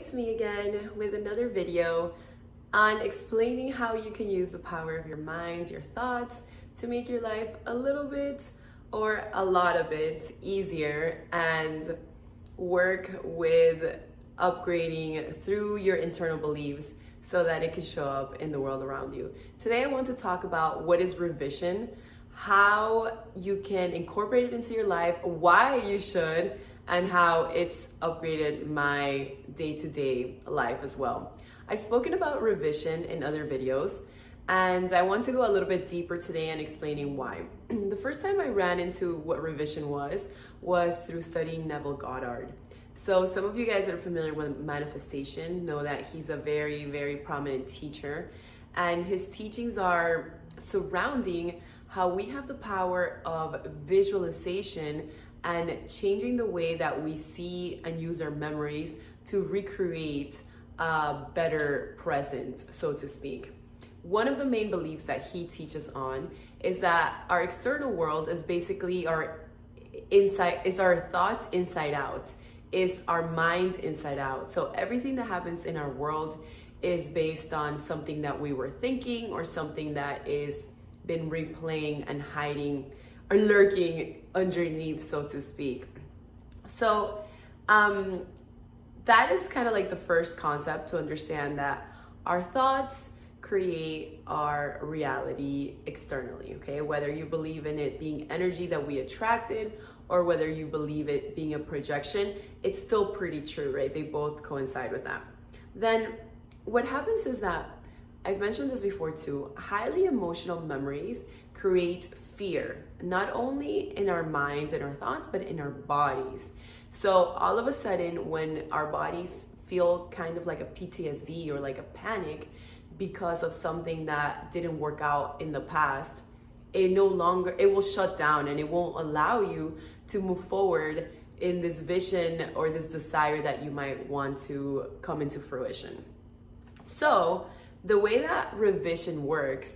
it's me again with another video on explaining how you can use the power of your mind, your thoughts, to make your life a little bit or a lot of it easier and work with upgrading through your internal beliefs so that it can show up in the world around you. Today I want to talk about what is revision, how you can incorporate it into your life, why you should, and how it's upgraded my day-to-day life as well. I've spoken about revision in other videos, and I want to go a little bit deeper today in explaining why. The first time I ran into what revision was through studying Neville Goddard. So some of you guys that are familiar with manifestation know that he's a very, very prominent teacher, and his teachings are surrounding how we have the power of visualization and changing the way that we see and use our memories to recreate a better present, so to speak. One of the main beliefs that he teaches on is that our external world is basically our thoughts inside out, is our mind inside out. So everything that happens in our world is based on something that we were thinking or something that is been replaying and hiding or lurking underneath, so to speak. So that is kind of like the first concept to understand that our thoughts create our reality externally, okay? Whether you believe in it being energy that we attracted or whether you believe it being a projection, it's still pretty true, right? They both coincide with that. Then what happens is that, I've mentioned this before too, highly emotional memories create fear, not only in our minds and our thoughts, but in our bodies. So all of a sudden, when our bodies feel kind of like a PTSD or like a panic because of something that didn't work out in the past, it will shut down and it won't allow you to move forward in this vision or this desire that you might want to come into fruition. So the way that revision works,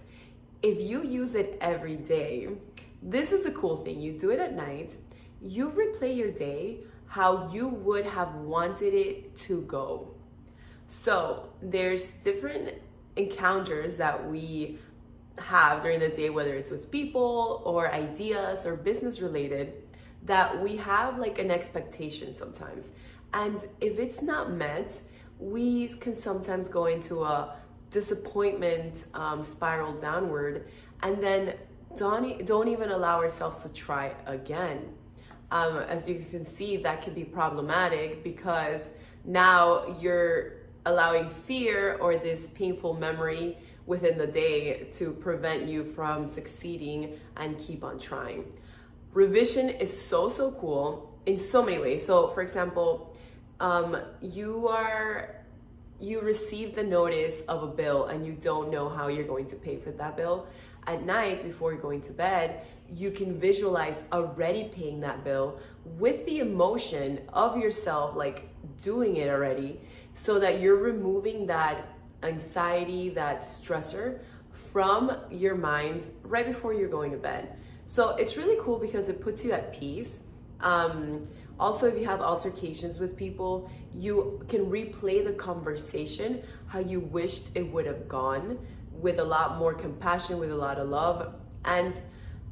if you use it every day, this is the cool thing. You do it at night, you replay your day how you would have wanted it to go. So there's different encounters that we have during the day, whether it's with people or ideas or business related, that we have like an expectation sometimes. And if it's not met, we can sometimes go into a disappointment spiral downward, and then don't even allow ourselves to try again. As you can see, that can be problematic because now you're allowing fear or this painful memory within the day to prevent you from succeeding and keep on trying. Revision is so cool in so many ways. So for example, you received the notice of a bill and you don't know how you're going to pay for that bill. At night, before you're going to bed, you can visualize already paying that bill with the emotion of yourself, like doing it already, so that you're removing that anxiety, that stressor from your mind right before you're going to bed. So it's really cool because it puts you at peace. Also, if you have altercations with people, you can replay the conversation how you wished it would have gone, with a lot more compassion, with a lot of love. And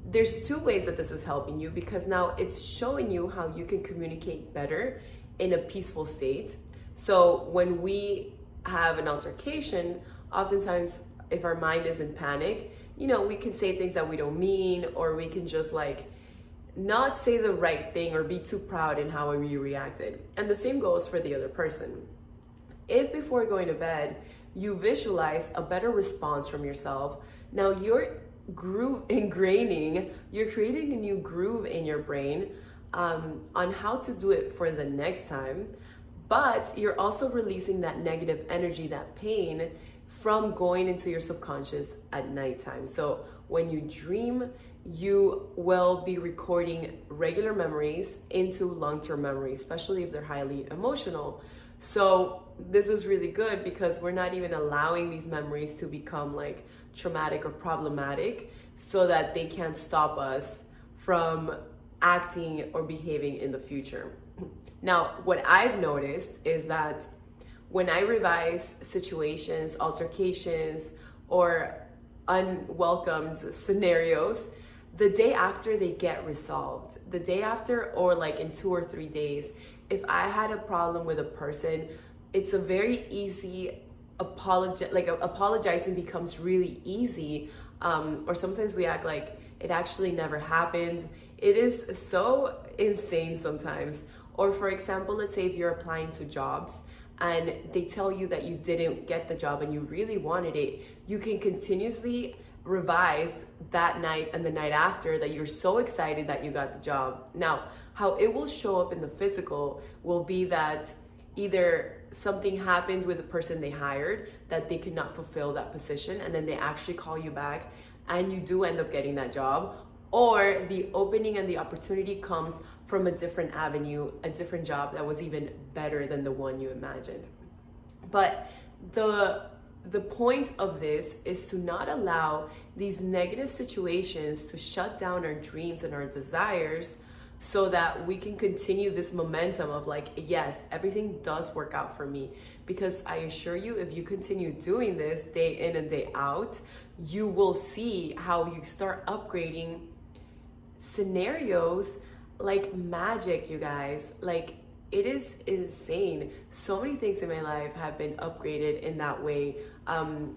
there's two ways that this is helping you, because now it's showing you how you can communicate better in a peaceful state. So when we have an altercation, oftentimes if our mind is in panic, we can say things that we don't mean, or we can just like not say the right thing or be too proud in how we reacted. And the same goes for the other person. If before going to bed, you visualize a better response from yourself, now you're you're creating a new groove in your brain on how to do it for the next time, but you're also releasing that negative energy, that pain from going into your subconscious at nighttime. So when you dream, you will be recording regular memories into long-term memories, especially if they're highly emotional. So this is really good because we're not even allowing these memories to become like traumatic or problematic, so that they can't stop us from acting or behaving in the future. Now, what I've noticed is that when I revise situations, altercations, or unwelcomed scenarios, the day after they get resolved, the day after, or like in 2 or 3 days, if I had a problem with a person, it's a very easy apologizing becomes really easy. Or sometimes we act like it actually never happened. It is so insane sometimes. Or for example, let's say if you're applying to jobs and they tell you that you didn't get the job and you really wanted it, you can continuously revise that night and the night after that you're so excited that you got the job. Now, how it will show up in the physical will be that either something happened with the person they hired that they could not fulfill that position, and then they actually call you back and you do end up getting that job, or the opening and the opportunity comes from a different avenue, a different job that was even better than the one you imagined. But the point of this is to not allow these negative situations to shut down our dreams and our desires, so that we can continue this momentum of like, yes, everything does work out for me. Because I assure you, if you continue doing this day in and day out, you will see how you start upgrading scenarios like magic, you guys. Like, it is insane. So many things in my life have been upgraded in that way.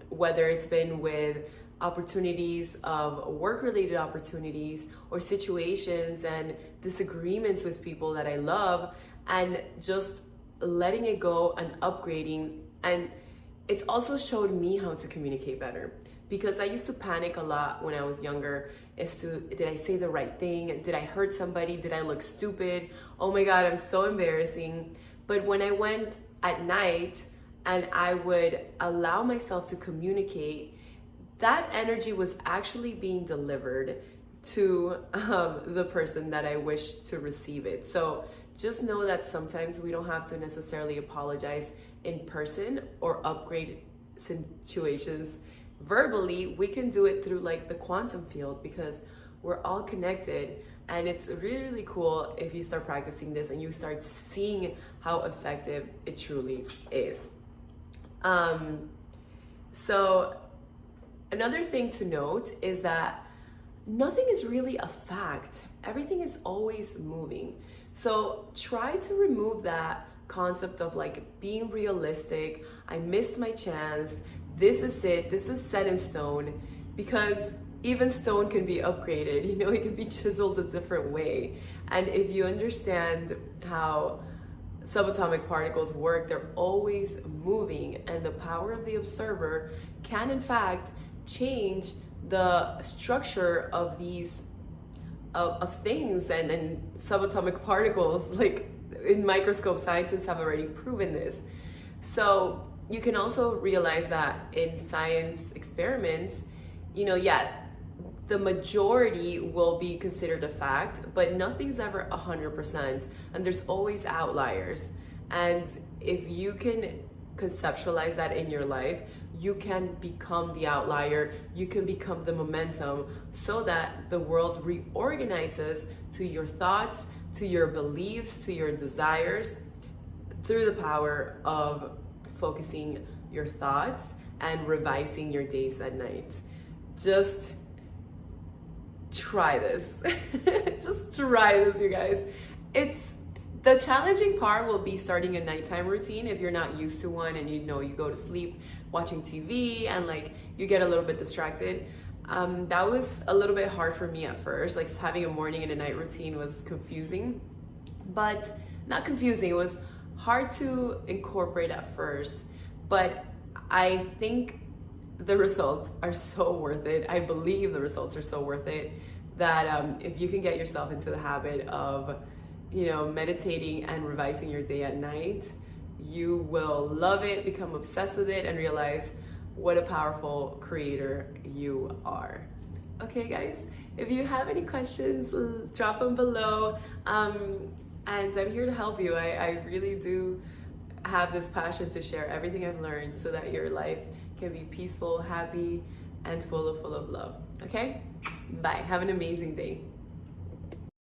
Whether it's been with opportunities of work-related opportunities or situations and disagreements with people that I love, and just letting it go and upgrading. And it's also showed me how to communicate better, because I used to panic a lot when I was younger as to, did I say the right thing? Did I hurt somebody? Did I look stupid? Oh my God, I'm so embarrassing. But when I went at night and I would allow myself to communicate, that energy was actually being delivered to the person that I wish to receive it. So just know that sometimes we don't have to necessarily apologize in person or upgrade situations verbally. We can do it through like the quantum field, because we're all connected. And it's really, really cool if you start practicing this and you start seeing how effective it truly is. So another thing to note is that nothing is really a fact. Everything is always moving. So try to remove that concept of like being realistic. I missed my chance. This is it. This is set in stone, because even stone can be upgraded. You know, it can be chiseled a different way. And if you understand how subatomic particles work, they're always moving, and the power of the observer can in fact change the structure of these of things and subatomic particles. Like in microscope, scientists have already proven this. So you can also realize that in science experiments, you know, the majority will be considered a fact, but nothing's ever 100%, and there's always outliers. And if you can conceptualize that in your life, you can become the outlier, you can become the momentum, so that the world reorganizes to your thoughts, to your beliefs, to your desires, through the power of focusing your thoughts and revising your days and nights. Just try this. Just try this, you guys. The challenging part will be starting a nighttime routine if you're not used to one, and you know you go to sleep watching TV and like you get a little bit distracted. That was a little bit hard for me at first. Like having a morning and a night routine was confusing, but not confusing. It was hard to incorporate at first, but I think the results are so worth it. I believe the results are so worth it that if you can get yourself into the habit of, you know, meditating and revising your day at night, you will love it, become obsessed with it, and realize what a powerful creator you are. Okay, guys, if you have any questions, drop them below. And I'm here to help you. I really do have this passion to share everything I've learned so that your life can be peaceful, happy, and full of love. Okay? Bye. Have an amazing day.